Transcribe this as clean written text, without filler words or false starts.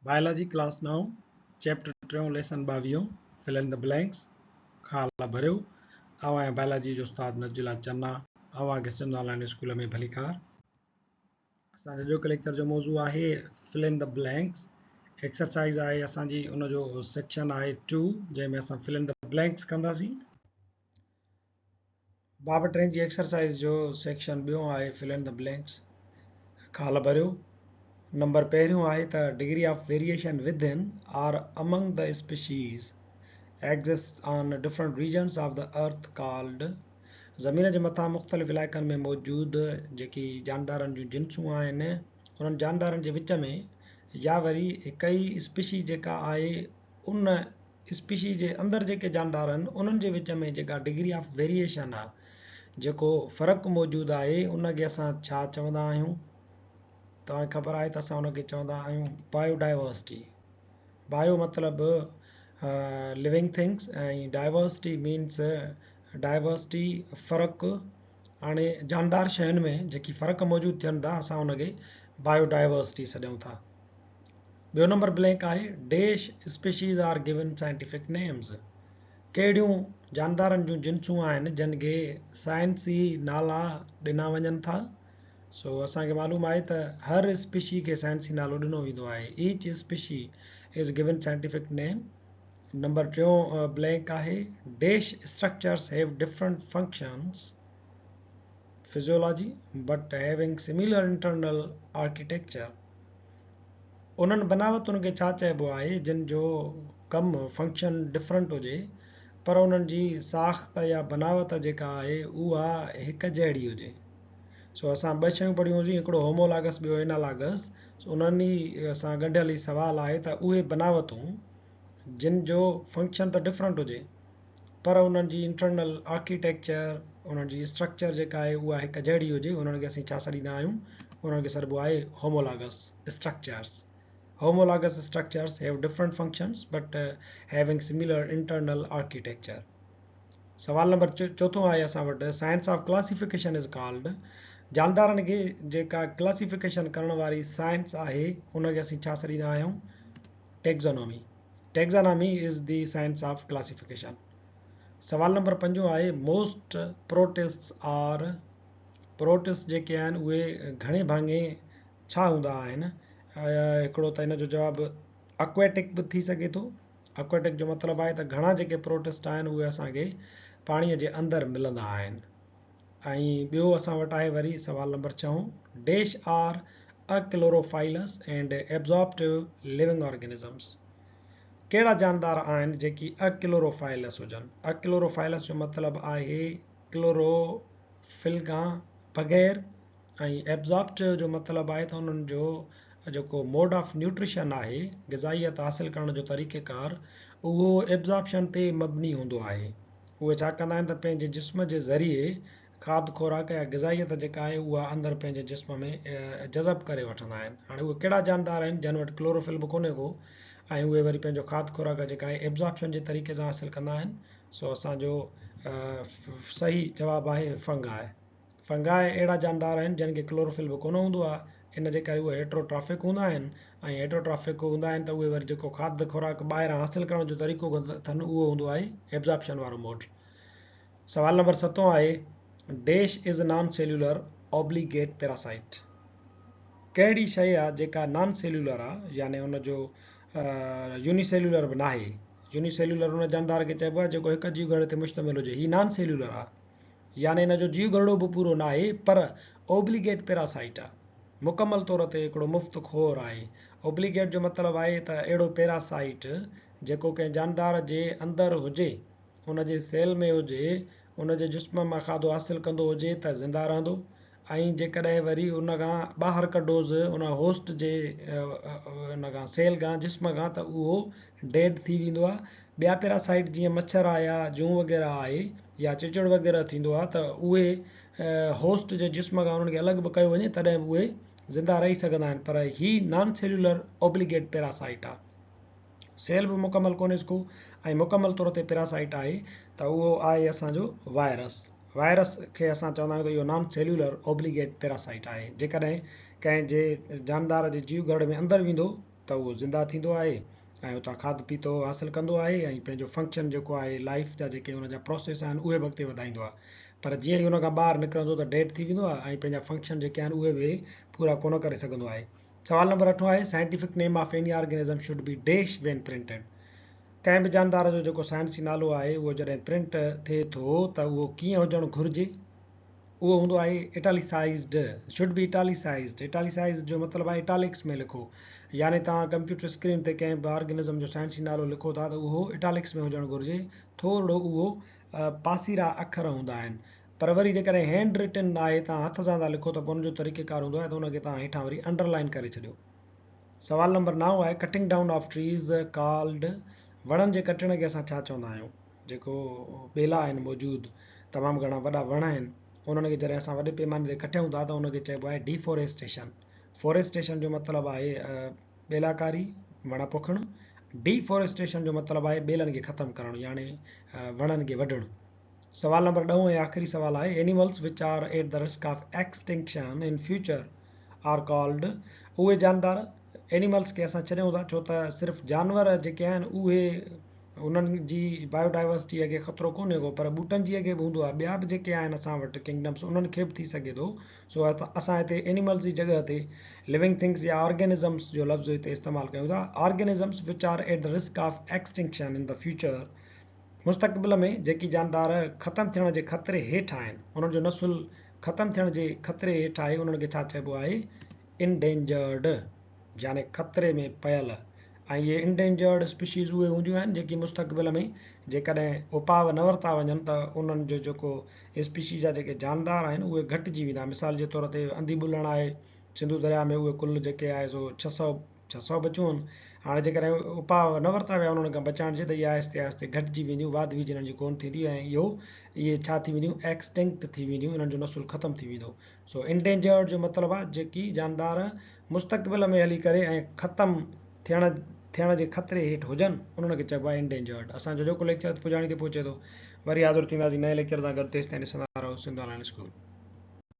Biology class now, chapter 3 lesson 22 fill in the blanks खाला भरियो। आवां बायोलॉजी जो उस्ताद नजुला चन्ना आवां के सिंध ऑनलाइन स्कूल में भलीकार। असांजो जो लेक्चर जो मौजू आहे fill in the blanks exercise आहे असांजी उन जो सेक्शन आहे 2 जंहिंमें असां fill in the blanks कंदासीं। बाब ट्रेन जी एक्सरसाइज जो सेक्शन ॿियो आहे fill in the blanks खाला भरियो। नंबर पहिरियों आहे त degree of variation within or among the species exist on different regions of the earth called. ज़मीन जे मथां मुख़्तलिफ़ इलाइक़नि में मौजूदु जेकी जानदारनि जूं जिन्सूं आहिनि उन्हनि जानदारनि जे विच में या वरी कई स्पीशीज़ जेका आहे उन स्पीशीज़ जे अंदरि जेके जानदार आहिनि उन्हनि जे विच में जेका डिग्री ऑफ वेरिएशन आहे जेको फ़र्क़ु मौजूदु आहे उनखे असां छा चवंदा आहियूं? तव्हांखे ख़बर आहे त असां उनखे चवंदा आहियूं बायोडाइवर्सिटी। बायो मतिलबु लिविंग थिंग्स ऐं डाइवर्सिटी मीन्स डाइवर्सिटी फ़र्क़ु। हाणे जानदार शयुनि में जेकी फ़र्क़ु मौजूदु थियनि था असां उनखे बायोडाइवर्सिटी सॾियूं था। ॿियो नंबर ब्लैंक आहे dash species are given scientific names. कहिड़ियूं जानदारनि जूं जिन्सूं आहिनि जिन खे साइंसी नाला ॾिना वञनि था। सो असांखे मालूम आहे त हर स्पीशी खे साइंसी नालो ॾिनो वेंदो आहे। Each species is given scientific name. Number टियों ब्लैंक आहे dash structures have different functions physiology but having similar internal architecture. उन्हनि बनावतुनि खे छा चइबो आहे जिन जो कमु फंक्शन डिफरेंट हुजे पर उन्हनि जी साख़्त या बनावत जेका आहे उहा हिकु जहिड़ी हुजे। सो असां ॿ शयूं पढ़ियूं हुयूं, हिकिड़ो होमोलागस ॿियो एनालागस। उन्हनि ई सां गंढियल ई सुवालु आहे त उहे बनावतूं जिन जो फंक्शन त डिफरेंट हुजे पर उन्हनि जी इंटरनल आर्किटेक्चर उन्हनि जी स्ट्रक्चर जेका आहे उहा हिकु जहिड़ी हुजे उन्हनि खे असीं छा सॾींदा आहियूं? उन्हनि खे सॾिबो आहे homologous structures. Homologous structures have different functions but having similar internal architecture. सवाल नंबर चौथों आहे असां वटि science of classification is called. जानदारनि खे जेका क्लासिफिकेशन करण वारी साइंस आहे उनखे असीं छा सॾींदा आहियूं? Taxonomy. Taxonomy is the science of classification. सवाल नंबर 5 आहे मोस्ट प्रोटिस्ट्स आर। प्रोटिस्ट जेके आहिनि उहे घणे भाङे छा हूंदा आहिनि? हिकिड़ो त हिन जो जवाबु एक्वेटिक बि थी सघे थो। एक्वेटिक जो मतिलबु आहे त घणा जेके प्रोटिस्ट आहिनि उहे असांखे पाणीअ जे अंदरि मिलंदा आहिनि। ऐं ॿियो असां वटि आहे वरी सवाल नंबर 6 dash are achlorophyllous and absorptive living organisms. कहिड़ा जानदार आहिनि जेकी अक्लोरोफाइलस हुजनि? अक्लोरोफाइलस जो मतिलबु आहे क्लोरोफिल खां बग़ैर ऐं एब्जॉर्प्टिव जो मतिलबु आहे त उन्हनि जो जेको मोड ऑफ न्यूट्रिशन आहे ग़िज़ाइयत हासिलु करण जो तरीक़ेकार उहो एब्जॉर्प्शन ते मबनी हूंदो आहे। उहे छा कंदा आहिनि त पंहिंजे जिस्म जे ज़रिए खाद खुराक या ग़िज़ाइयत जेका आहे उहा अंदरि पंहिंजे जिस्म में जज़ब करे वठंदा आहिनि। हाणे उहे कहिड़ा जानदार आहिनि जन वटि क्लोरोफिल बि कोन्हे को ऐं उहे वरी पंहिंजो खाद खुराक जेका आहे एब्जॉर्प्शन जे तरीक़े सां हासिलु कंदा आहिनि। सो असांजो सही जवाबु आहे फंगाए। फंगाए अहिड़ा जानदार आहिनि जिन खे क्लोरोफिल बि कोन हूंदो आहे। इन जे करे उहे हेट्रोट्रॉफिक हूंदा आहिनि ऐं हेट्रोट्रॉफिक हूंदा आहिनि त उहे वरी जेको खाद खुराक ॿाहिरां हासिलु करण जो तरीक़ो अथनि उहो हूंदो आहे एब्जॉर्प्शन वारो मोड। सवाल नंबर 7 आहे dash is non cellular obligate parasite. कहिड़ी शइ आहे जेका नॉन सेल्यूलर आहे यानी उनजो यूनिसेल्यूलर बि नाहे। यूनिसेल्यूलर उन जानदार खे चइबो आहे जेको हिकु जीव ॻढ़े ते मुश्तमिल हुजे। हीउ नॉन सेल्यूलर आहे यानी इन जो जीव ॻढ़ो बि पूरो न आहे पर ऑब्लिगेट पैरासाइट आहे। मुकमल तौर ते हिकिड़ो मुफ़्त खोर आहे। ऑब्लिगेट जो मतिलबु आहे त अहिड़ो पैरासाइट जेको कंहिं जानदार जे अंदरि हुजे उन जे सेल में हुजे उन जे जिस्म मां खाधो हासिलु कंदो हुजे त ज़िंदा रहंदो ऐं जेकॾहिं वरी उन खां ॿाहिरि कढोसि उन होस्ट जे उन खां सेल खां जिस्म खां त उहो डेड थी वेंदो आहे। ॿिया पैरासाइट जीअं मच्छर आहे या जूं वग़ैरह आहे या चिचड़ वग़ैरह थींदो आहे त उहे होस्ट जे जिस्म खां उन्हनि खे अलॻि बि कयो वञे तॾहिं बि उहे ज़िंदा रही सघंदा आहिनि पर हीउ नॉन सेल्यूलर ऑब्लिगेट पैरासाइट आहे। सेल बि मुकमल कोन्हे को ऐं मुकमल तौर ते पैरासाइट आहे त उहो आहे असांजो वायरस। वायरस खे असां चवंदा आहियूं त इहो नॉन सेल्यूलर ऑब्लिगेट पैरासाइट आहे। जेकॾहिं कंहिं जे जानदार जे जीव ॻढ़ में अंदरि वेंदो त उहो ज़िंदा थींदो आहे ऐं उतां खाधो पीतो हासिलु कंदो आहे ऐं पंहिंजो फंक्शन जेको आहे लाइफ जा जेके हुन जा प्रोसेस आहिनि उहे बि अॻिते वधाईंदो आहे। पर जीअं ई हुन खां ॿाहिरि निकिरंदो त डेड थी वेंदो आहे ऐं पंहिंजा फंक्शन जेके आहिनि उहे बि पूरा कोन करे सघंदो आहे। सवाल नंबर 8 आहे scientific name of any organism should be dash when printed. कंहिं बि जानदार जो जेको साइंसी नालो आहे उहो जॾहिं प्रिंट थिए थो त उहो कीअं हुजणु घुरिजे। उहो हूंदो आहे इटालिसाइज़्ड, शुड बी इटालिसाइज़्ड। इटालिसाइज़्ड जो मतिलबु आहे इटालिक्स में लिखो, यानी तव्हां कंप्यूटर स्क्रीन ते कंहिं बि ऑर्गेनिज़म जो साइंसी नालो लिखो था त उहो इटालिक्स में हुजणु घुरिजे, थोरो उहो पासीरा अखर हूंदा आहिनि। पर वरी जेकॾहिं हैंड रिटन आहे, तव्हां हथ सां था लिखो त पोइ हुनजो तरीक़ेकार हूंदो आहे त हुनखे तव्हां हेठां वरी अंडरलाइन करे छॾियो। सवाल नंबर 9 आहे cutting down of trees called. वणनि जे कटण खे असां छा चवंदा आहियूं? जेको ॿेला आहिनि मौजूदु, तमामु घणा वॾा वण आहिनि, उन्हनि खे जॾहिं असां वॾे पैमाने ते कटियूं था त उनखे चइबो आहे डिफोरेस्टेशन। फॉरेस्टेशन जो मतिलबु आहे ॿेलाकारी, वण पोखणु। डिफोरेस्टेशन जो मतिलबु आहे ॿेलनि खे ख़तमु करणु, यानी वणनि खे वढणु। सवाल नंबर 10 ऐं आख़िरी सवाल आहे animals which are at the risk of extinction in future are called. उहे जानदार एनिमल्स खे असां छॾियूं था छो त सिर्फ़ु जानवर जेके आहिनि उहे उन्हनि जी बायोडाइवर्सिटीअ खे ख़तरो कोन्हे को, पर ॿूटनि जी अॻे बि हूंदो आहे, ॿिया बि जेके आहिनि असां वटि किंगडम्स उन्हनि खे बि थी सघे थो। सो असां हिते एनिमल्स जी जॻह ते लिविंग थिंग्स या ऑर्गेनिज़म्स जो लफ़्ज़ हिते इस्तेमालु कयूं था। ऑर्गेनिज़म्स विच are at the risk of extinction in the future. मुस्तक़बिल में जेकी जानदार ख़तमु थियण जे ख़तरे हेठि आहिनि, उन्हनि जो नसुल ख़तमु थियण जे ख़तरे हेठि आहे, उन्हनि खे छा चइबो आहे? इंडेंजर्ड, यानी ख़तरे में पयल। ऐं इहे इंडेंजर्ड स्पीशीज़ उहे हूंदियूं आहिनि जेकी मुस्तक़बिल में जेकॾहिं उपाव न वरिता वञनि त उन्हनि जो जेको स्पीशीज़ जा जेके जानदार आहिनि उहे घटिजी वेंदा। मिसाल जे तौर ते अंधी ॿुलण आहे, सिंधु दरिया में उहे कुल जेके आहे सो 600 बचियूं आहिनि। हाणे जेकॾहिं उपाव न वरिता विया उन्हनि खां बचाइण जे त इहे आहिस्ते आहिस्ते घटिजी वेंदियूं, वाधवी जिन्हनि जी कोन थींदी, ऐं इहे छा थी वेंदियूं? एक्सटिंक्ट थी वेंदियूं, इन्हनि जो नसुल ख़तमु थी वेंदो। सो इंडेंजर्ड जो मतिलबु आहे जेकी जानदार मुस्तक़बिल में हली करे ऐं ख़तमु थियण जे ख़तरे हेठि हुजनि, उन्हनि खे चइबो आहे इंडेंजर्ड। असांजो जेको लेक्चर पुॼाणी ते पहुचे थो, वरी हाज़ुर थींदासीं नए लेक्चर सां गॾु। तेसिताईं ॾिसंदा रहो सिंधु ऑनलाइन स्कूल।